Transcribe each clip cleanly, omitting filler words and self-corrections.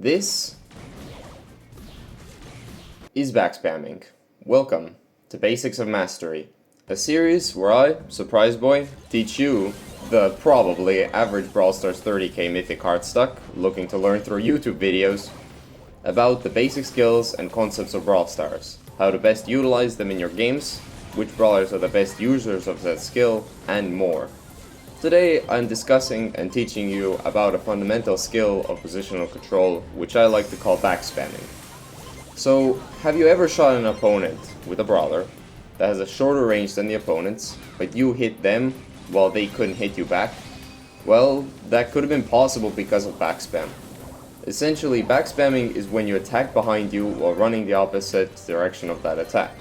This is Backspamming. Welcome to Basics of Mastery, a series where I, Surprise Boy, teach you, the probably average Brawl Stars 30k mythic card stuck, looking to learn through YouTube videos, about the basic skills and concepts of Brawl Stars, how to best utilize them in your games, which brawlers are the best users of that skill, and more. Today I'm discussing and teaching you about a fundamental skill of positional control, which I like to call backspamming. So, have you ever shot an opponent with a brawler that has a shorter range than the opponents, but you hit them while they couldn't hit you back? Well, that could have been possible because of backspam. Essentially, backspamming is when you attack behind you while running the opposite direction of that attack.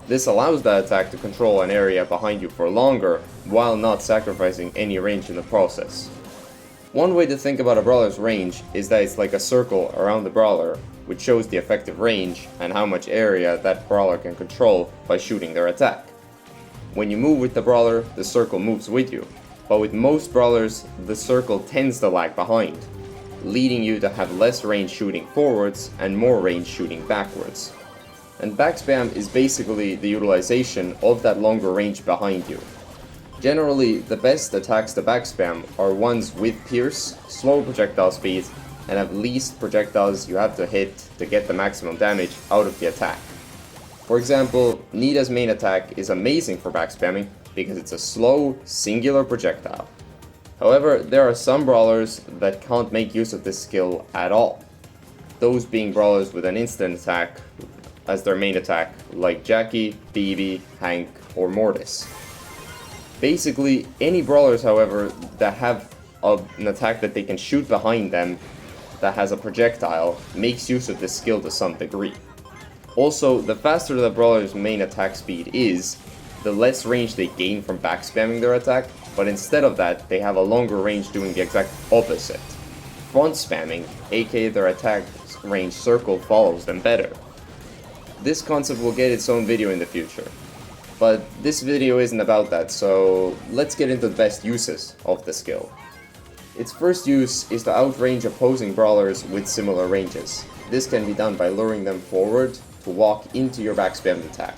This allows that attack to control an area behind you for longer, while not sacrificing any range in the process. One way to think about a brawler's range is that it's like a circle around the brawler, which shows the effective range and how much area that brawler can control by shooting their attack. When you move with the brawler, the circle moves with you, but with most brawlers, the circle tends to lag behind, leading you to have less range shooting forwards and more range shooting backwards. And backspam is basically the utilization of that longer range behind you. Generally, the best attacks to backspam are ones with pierce, slow projectile speed, and have least projectiles you have to hit to get the maximum damage out of the attack. For example, Nida's main attack is amazing for backspamming because it's a slow, singular projectile. However, there are some brawlers that can't make use of this skill at all. Those being brawlers with an instant attack as their main attack, like Jackie, BB, Hank, or Mortis. Basically, any brawlers, however, that have an attack that they can shoot behind them that has a projectile makes use of this skill to some degree. Also, the faster the brawler's main attack speed is, the less range they gain from backspamming their attack, but instead of that, they have a longer range doing the exact opposite. Front spamming, aka their attack range circle, follows them better. This concept will get its own video in the future, but this video isn't about that, so let's get into the best uses of the skill. Its first use is to outrange opposing brawlers with similar ranges. This can be done by luring them forward to walk into your backspammed attack.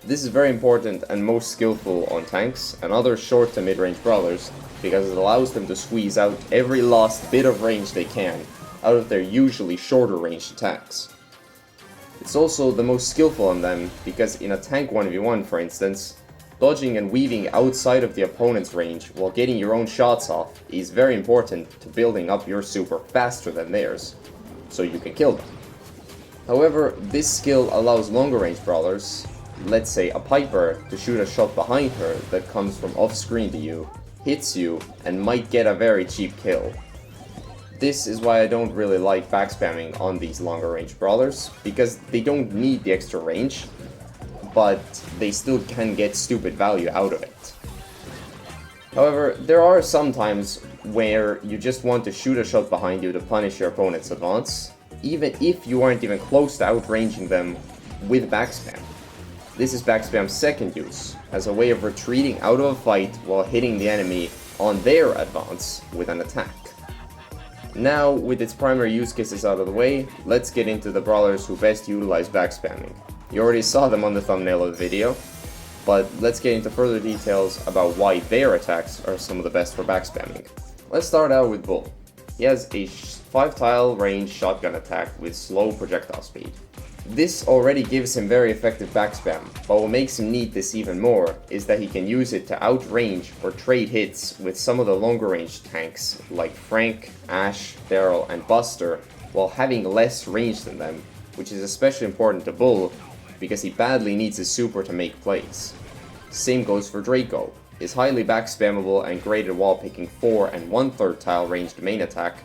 This is very important and most skillful on tanks and other short to mid-range brawlers because it allows them to squeeze out every last bit of range they can out of their usually shorter ranged attacks. It's also the most skillful on them because in a tank 1v1 for instance, dodging and weaving outside of the opponent's range while getting your own shots off is very important to building up your super faster than theirs, so you can kill them. However, this skill allows longer range brawlers, let's say a Piper, to shoot a shot behind her that comes from off screen to you, hits you, and might get a very cheap kill. This is why I don't really like backspamming on these longer range brawlers, because they don't need the extra range, but they still can get stupid value out of it. However, there are some times where you just want to shoot a shot behind you to punish your opponent's advance, even if you aren't even close to outranging them with backspam. This is backspam's second use, as a way of retreating out of a fight while hitting the enemy on their advance with an attack. Now, with its primary use cases out of the way, let's get into the brawlers who best utilize backspamming. You already saw them on the thumbnail of the video, but let's get into further details about why their attacks are some of the best for backspamming. Let's start out with Bull. He has a 5-tile range shotgun attack with slow projectile speed. This already gives him very effective backspam, but what makes him need this even more is that he can use it to outrange or trade hits with some of the longer range tanks like Frank, Ash, Daryl, and Buster while having less range than them, which is especially important to Bull because he badly needs his super to make plays. Same goes for Draco. His highly backspammable and graded wall picking 4 and 1/3 tile ranged main attack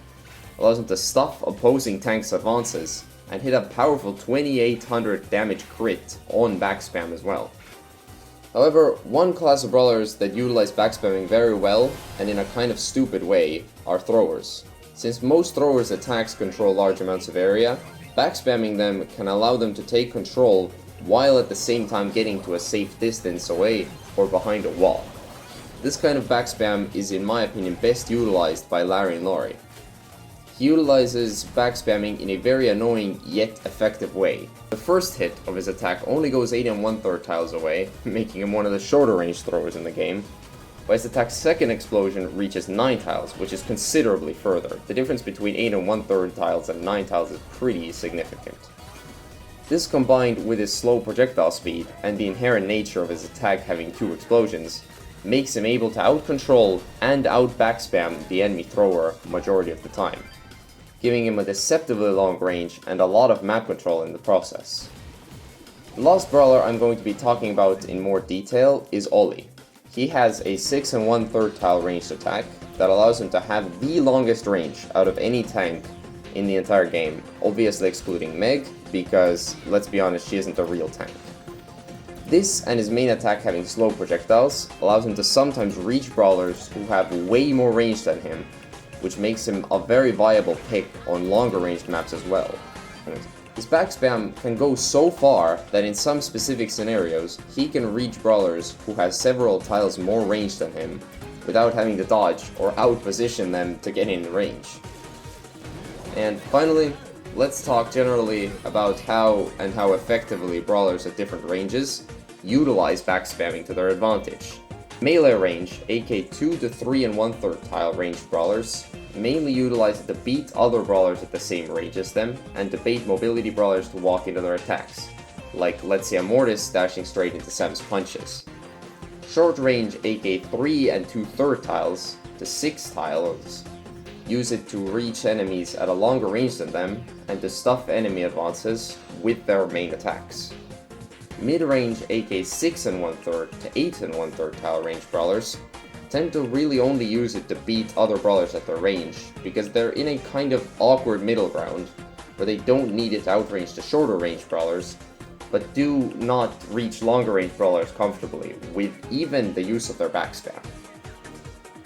allows him to stuff opposing tanks' advances and hit a powerful 2800 damage crit on backspam as well. However, one class of brawlers that utilize backspamming very well and in a kind of stupid way are throwers. Since most throwers' attacks control large amounts of area, backspamming them can allow them to take control while at the same time getting to a safe distance away or behind a wall. This kind of backspam is in my opinion best utilized by Larry and Laurie. he utilizes backspamming in a very annoying yet effective way. The first hit of his attack only goes 8 1/3 tiles away, making him one of the shorter range throwers in the game, while his attack's second explosion reaches 9 tiles, which is considerably further. The difference between 8 1/3 tiles and 9 tiles is pretty significant. This combined with his slow projectile speed and the inherent nature of his attack having 2 explosions, makes him able to out-control and out-backspam the enemy thrower majority of the time, giving him a deceptively long range and a lot of map control in the process. The last brawler I'm going to be talking about in more detail is Ollie. He has a 6 1/3 tile ranged attack that allows him to have the longest range out of any tank in the entire game, obviously excluding Meg, because, let's be honest, she isn't a real tank. This, and his main attack having slow projectiles, allows him to sometimes reach brawlers who have way more range than him, which makes him a very viable pick on longer ranged maps as well. His backspam can go so far that in some specific scenarios, he can reach brawlers who have several tiles more range than him, without having to dodge or outposition them to get in range. And finally, let's talk generally about how effectively brawlers at different ranges utilize backspamming to their advantage. Melee range, aka 2 to 3 1/3 tile ranged brawlers, mainly utilize it to beat other brawlers at the same range as them, and to bait mobility brawlers to walk into their attacks, like let's say a Mortis dashing straight into Sam's punches. Short range, aka 3 2/3 tiles to 6 tiles, use it to reach enemies at a longer range than them, and to stuff enemy advances with their main attacks. Mid-range, aka 6 1/3 to 8 1/3 tile range brawlers, tend to really only use it to beat other brawlers at their range, because they're in a kind of awkward middle ground, where they don't need it to outrange the shorter range brawlers, but do not reach longer range brawlers comfortably, with even the use of their backspam.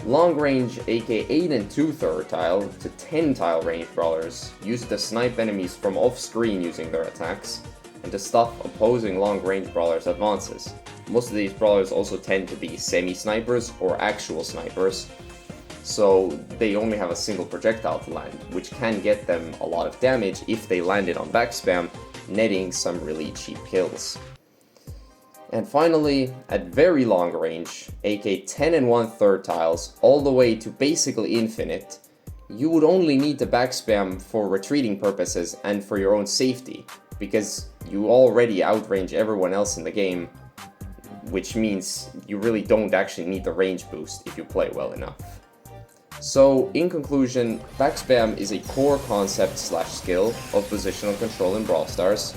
Long range, aka 8 2/3 tile to 10 tile range brawlers, use it to snipe enemies from off-screen using their attacks, and to stuff opposing long range brawlers' advances. Most of these brawlers also tend to be semi-snipers or actual snipers, so they only have a single projectile to land, which can get them a lot of damage if they land it on backspam, netting some really cheap kills. And finally, at very long range, aka 10 1/3 tiles, all the way to basically infinite, you would only need to backspam for retreating purposes and for your own safety, because you already outrange everyone else in the game, which means you really don't actually need the range boost if you play well enough. So, in conclusion, backspam is a core concept / skill of positional control in Brawl Stars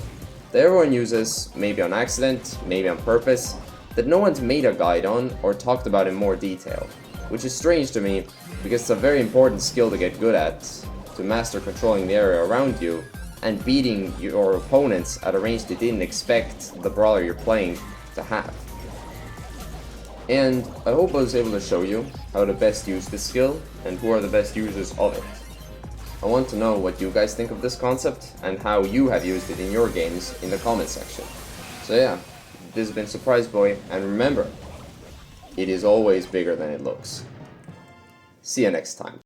that everyone uses, maybe on accident, maybe on purpose, that no one's made a guide on or talked about in more detail, which is strange to me, because it's a very important skill to get good at, to master controlling the area around you, and beating your opponents at a range they didn't expect the brawler you're playing to have. And I hope I was able to show you how to best use this skill, and who are the best users of it. I want to know what you guys think of this concept, and how you have used it in your games in the comment section. So yeah, this has been Surprise Boy, and remember, it is always bigger than it looks. See you next time.